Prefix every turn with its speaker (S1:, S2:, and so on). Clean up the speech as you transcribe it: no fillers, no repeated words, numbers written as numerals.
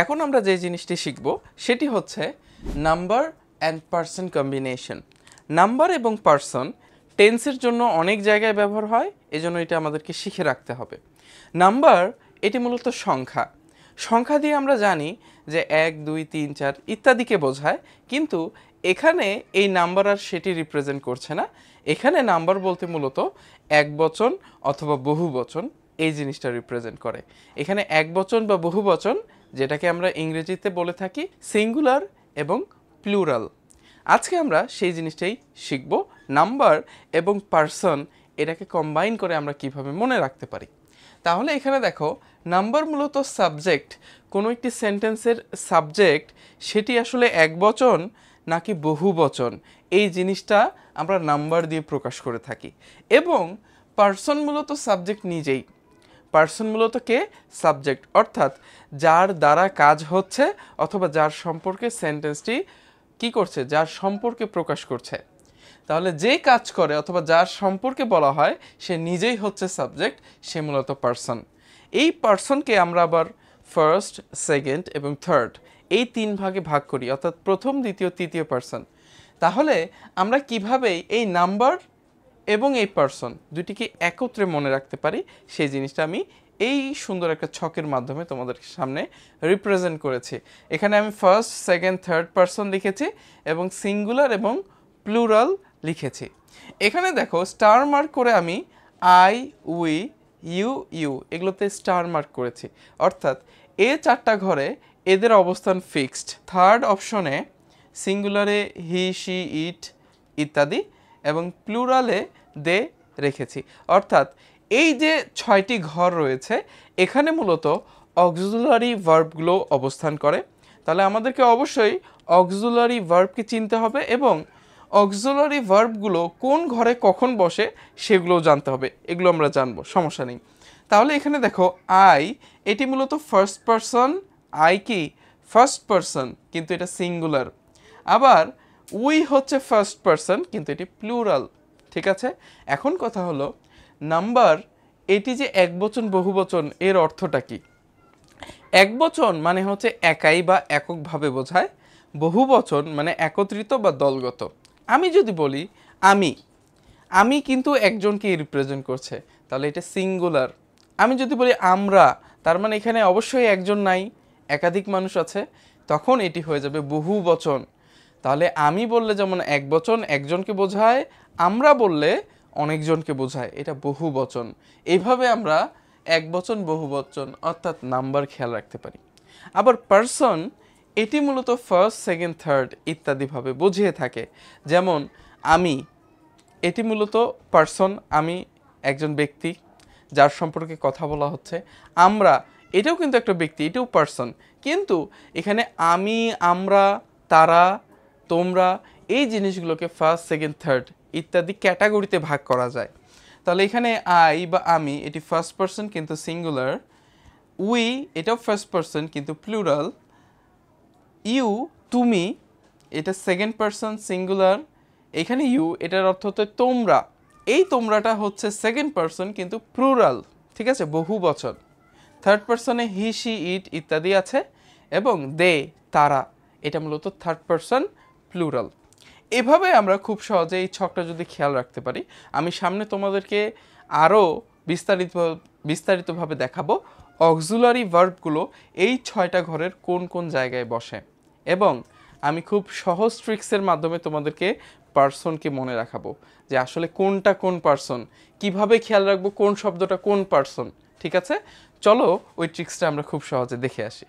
S1: এখন আমরা যে জিনিসটি শিখব সেটি হচ্ছে number and person combination. Number এবং পার্সন টেন্সের জন্য অনেক জায়গায় ব্যবহার হয়, এজন্য এটা আমাদেরকে শিখে রাখতে হবে। নাম্বার এটি মূলত সংখ্যা। সংখ্যা দিয়ে আমরা জানি যে 1 2 3 4 ইত্যাদিকে বোঝায়, কিন্তু এখানে এই নাম্বার আর সেটি রিপ্রেজেন্ট করছে না। এখানে নাম্বার বলতে মূলত একবচন অথবা বহুবচন এই জিনিসটা রিপ্রেজেন্ট করে। এখানে একবচন বা বহুবচন যেটাকে আমরা ইংরেজিতে বলে থাকি সিঙ্গুলার এবং প্লুরাল। আজকে আমরা সেই জিনিসটাই শিখব, নাম্বার এবং পার্সন এটাকে কম্বাইন করে আমরা কিভাবে মনে রাখতে পারি। তাহলে এখানে দেখো, নাম্বার মূলত সাবজেক্ট। কোনো একটি সেন্টেন্সের সাবজেক্ট সেটি আসলে একবচন নাকি বহুবচন, এই জিনিসটা আমরা নাম্বার দিয়ে প্রকাশ করে থাকি। এবং পার্সন মূলত সাবজেক্ট নিজেই। পার্সন মূলত কে? সাবজেক্ট, অর্থাৎ যার দ্বারা কাজ হচ্ছে অথবা যার সম্পর্কে সেন্টেন্সটি কি করছে, যার সম্পর্কে প্রকাশ করছে। তাহলে যে কাজ করে অথবা যার সম্পর্কে বলা হয় সে নিজেই হচ্ছে সাবজেক্ট, সে মূলত পার্সন। এই পার্সনকে আমরা আবার ফার্স্ট, সেকেন্ড এবং থার্ড এই 3 ভাগে ভাগ করি, অর্থাৎ প্রথম, দ্বিতীয়, তৃতীয় পার্সন। তাহলে আমরা কিভাবে এই নাম্বার এবং এই পার্সন দুটিকে একত্রে মনে রাখতে পারি সেই জিনিসটা আমি এই সুন্দর একটা ছকের মাধ্যমে তোমাদের সামনে রিপ্রেজেন্ট করেছি। এখানে আমি ফার্স্ট, সেকেন্ড, থার্ড পার্সন লিখেছি এবং সিঙ্গুলার এবং প্লুরাল লিখেছি। এখানে দেখো স্টার মার্ক করে আমি আই, উই, ইউ, ইউ এগুলোতে স্টার মার্ক করেছি, অর্থাৎ এ 4টা ঘরে এদের অবস্থান ফিক্সড। থার্ড অপশনে সিঙ্গুলারে হি, শি, ইট ইত্যাদি এবং প্লুরালে দে রেখেছি। অর্থাৎ এই যে 6টি ঘর রয়েছে এখানে মূলত অক্সিলারি ভার্বগুলো অবস্থান করে। তাহলে আমাদেরকে অবশ্যই অক্সিলারি ভার্বকে চিনতে হবে এবং অক্সিলারি ভার্বগুলো কোন ঘরে কখন বসে সেগুলোও জানতে হবে। এগুলো আমরা জানবো, সমস্যা নেই। তাহলে এখানে দেখো আই এটি মূলত ফার্স্ট পারসন। আই কি ফার্স্ট পারসন, কিন্তু এটা সিঙ্গুলার। আবার উই হচ্ছে ফার্স্ট পারসন, কিন্তু এটি প্লুরাল। ঠিক আছে, এখন কথা হলো নাম্বার এটি যে একবচন বহুবচন এর অর্থটা কি? একবচন মানে হচ্ছে একাই বা এককভাবে বোঝায়, বহুবচন মানে একত্রিত বা দলগত। আমি যদি বলি আমি কিন্তু একজনকে রিপ্রেজেন্ট করছে, তাহলে এটা সিঙ্গুলার। আমি যদি বলি আমরা, তার মানে এখানে অবশ্যই একজন নাই, একাধিক মানুষ আছে, তখন এটি হয়ে যাবে বহুবচন। তাহলে আমি বললে যেমন একবচন একজনকে বোঝায়, আমরা বললে অনেকজনকে বোঝায়, এটা বহুবচন। এইভাবে আমরা একবচন বহুবচন অর্থাৎ নাম্বার খেয়াল রাখতে পারি। আবার পার্সন এটি মূলত ফার্স্ট, সেকেন্ড, থার্ড ইত্যাদিভাবে বুঝিয়ে থাকে। যেমন আমি, এটি মূলত পার্সন, আমি একজন ব্যক্তি যার সম্পর্কে কথা বলা হচ্ছে। আমরা এটাও কিন্তু একটা ব্যক্তি, এটাও পার্সন, কিন্তু এখানে আমি, আমরা, তারা, তোমরা এই জিনিসগুলোকে ফার্স্ট, সেকেন্ড, থার্ড ইত্যাদি ক্যাটাগরিতে ভাগ করা যায়। তাহলে এখানে আই বা আমি এটি ফার্স্ট পারসন কিন্তু সিঙ্গুলার, উই এটাও ফার্স্ট পারসন কিন্তু প্লুরাল, ইউ তুমি এটা সেকেন্ড পারসন সিঙ্গুলার, এখানে ইউ এটার অর্থ হচ্ছে তোমরা, এই তোমরাটা হচ্ছে সেকেন্ড পারসন কিন্তু প্লুরাল, ঠিক আছে, বহু বচন। থার্ড পারসনে হি, শি, ইট ইত্যাদি আছে এবং দে তারা এটা মূলত থার্ড পারসন প্লুরাল। এভাবে আমরা খুব সহজে এই ছকটা যদি খেয়াল রাখতে পারি, আমি সামনে তোমাদেরকে আরও বিস্তারিতভাবে দেখাবো অক্সিলারি ভার্বগুলো এই 6টা ঘরের কোন কোন জায়গায় বসে, এবং আমি খুব সহজ ট্রিক্সের মাধ্যমে তোমাদেরকে পার্সনকে মনে রাখাবো যে আসলে কোনটা কোন পার্সন, কিভাবে খেয়াল রাখবো কোন শব্দটা কোন পার্সন। ঠিক আছে, চলো ওই ট্রিক্সটা আমরা খুব সহজে দেখে আসি।